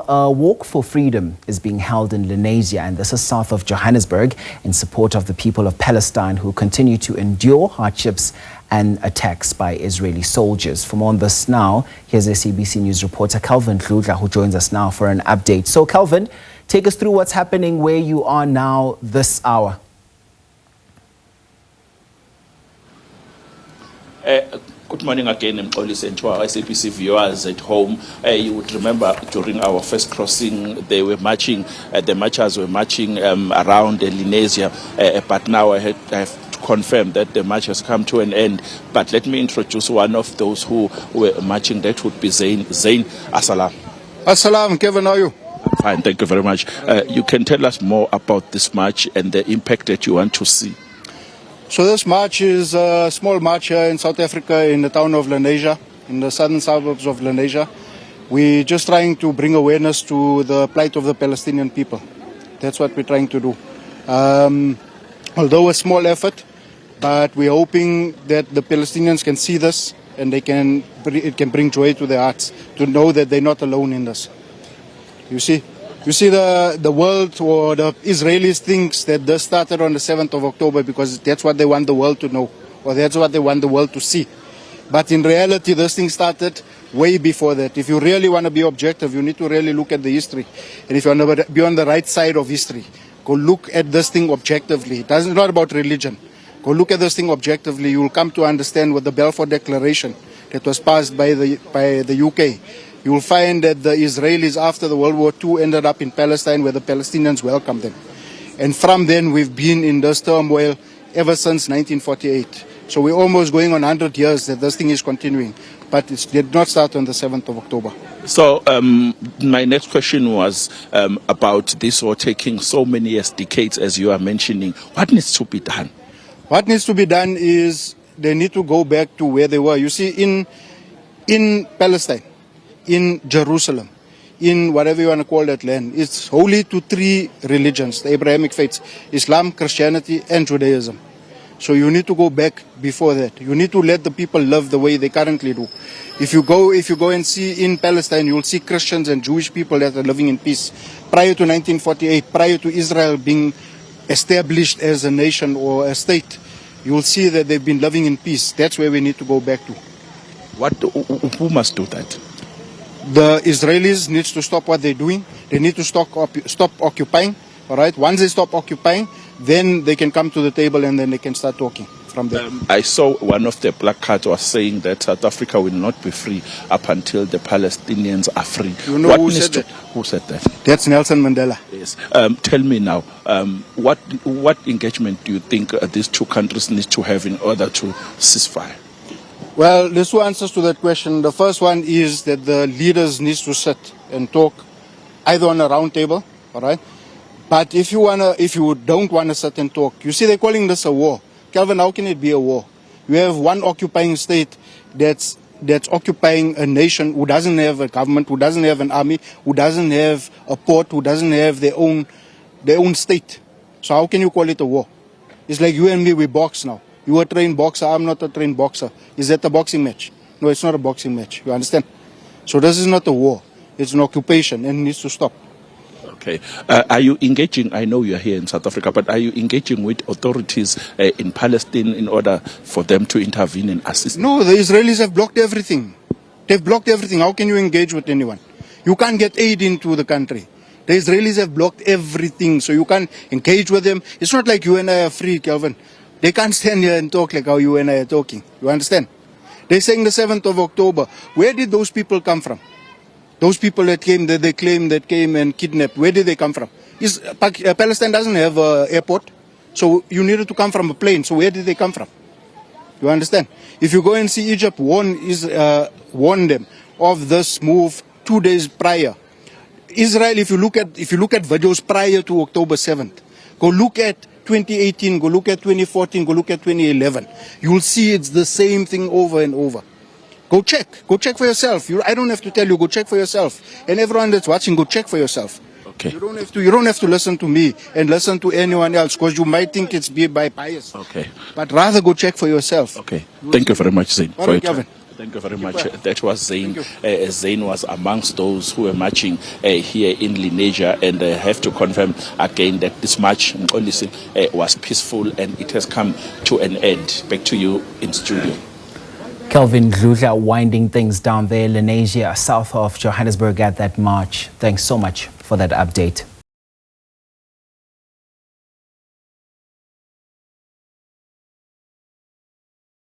a walk for freedom is being held in Lenasia, and this is south of Johannesburg, in support of the people of Palestine who continue to endure hardships and attacks by Israeli soldiers. For more on this now, here's SABC News reporter Dludla, who joins us now for an update. So Calvin, take us through what's happening where you are now this hour. Good morning again, and to our SABC viewers at home. You would remember during our first crossing, they were marching, the marchers were marching around Lenasia, but now I have to confirm that the march has come to an end. But let me introduce one of those who were marching. That would be Zain. Zain, assalam. Assalam, Kevin, how are you? Fine, thank you very much. You can tell us more about this march and the impact that you want to see. So this march is a small march here in South Africa in the town of Lenasia, in the southern suburbs of Lenasia. We're just trying to bring awareness to the plight of the Palestinian people. That's what we're trying to do. Although a small effort, but we're hoping that the Palestinians can see this and it can bring joy to their hearts to know that they're not alone in this. You see the world or the Israelis thinks that this started on the 7th of October because that's what they want the world to know, or that's what they want the world to see. But in reality, this thing started way before that. If you really want to be objective, you need to really look at the history. And if you want to be on the right side of history, go look at this thing objectively. It's not about religion. Go look at this thing objectively. You will come to understand what the Balfour Declaration that was passed by the UK. You will find that the Israelis after the World War II ended up in Palestine where the Palestinians welcomed them. And from then we've been in this turmoil ever since 1948. So we're almost going on 100 years that this thing is continuing. But it did not start on the 7th of October. So my next question was about this war taking so many years, decades, as you are mentioning. What needs to be done? What needs to be done is they need to go back to where they were. You see, in Palestine, in Jerusalem, in whatever you want to call that land, it's holy to three religions, the Abrahamic faiths, Islam, Christianity, and Judaism. So you need to go back before that. You need to let the people live the way they currently do. If you go and see in Palestine, you will see Christians and Jewish people that are living in peace. Prior to 1948, prior to Israel being established as a nation or a state, you will see that they've been living in peace. That's where we need to go back to. Who must do that? The Israelis need to stop what they're doing. They need to stop occupying. All right. Once they stop occupying, then they can come to the table and then they can start talking from there. I saw one of the placards was saying that South Africa will not be free up until the Palestinians are free. You know who said that? Who said that? That's Nelson Mandela. Yes. Tell me now, what engagement do you think these two countries need to have in order to ceasefire? Well, there's two answers to that question. The first one is that the leaders need to sit and talk either on a round table, all right? But if you don't want to sit and talk, you see they're calling this a war. Calvin, how can it be a war? You have one occupying state that's occupying a nation who doesn't have a government, who doesn't have an army, who doesn't have a port, who doesn't have their own state. So how can you call it a war? It's like you and me, we box now. You are a trained boxer, I'm not a trained boxer. Is that a boxing match? No, it's not a boxing match. You understand? So this is not a war. It's an occupation and it needs to stop. Okay. Are you engaging, I know you're here in South Africa, but are you engaging with authorities in Palestine in order for them to intervene and assist? No, the Israelis have blocked everything. They've blocked everything. How can you engage with anyone? You can't get aid into the country. The Israelis have blocked everything, so you can't engage with them. It's not like you and I are free, Kelvin. They can't stand here and talk like how you and I are talking. You understand? They're saying the 7th of October. Where did those people come from? Those people that they claim that came and kidnapped, where did they come from? Palestine doesn't have an airport, so you needed to come from a plane. So where did they come from? You understand? If you go and see Egypt warn them of this move 2 days prior. Israel, if you look at videos prior to October 7th, go look at 2018, go look at 2014, go look at 2011. You'll see it's the same thing over and over. Go check for yourself. I don't have to tell you, go check for yourself. And everyone that's watching, go check for yourself. Okay. You don't have to listen to me and listen to anyone else because you might think it's by bias. Okay. But rather go check for yourself. Okay. Thank you very much, Zain. All right, Kevin. Thank you very much. That was Zane. Zane was amongst those who were marching here in Lenasia, and I have to confirm again that this march was peaceful and it has come to an end. Back to you in studio. Kelvin Dludla winding things down there, Lenasia, south of Johannesburg at that march. Thanks so much for that update.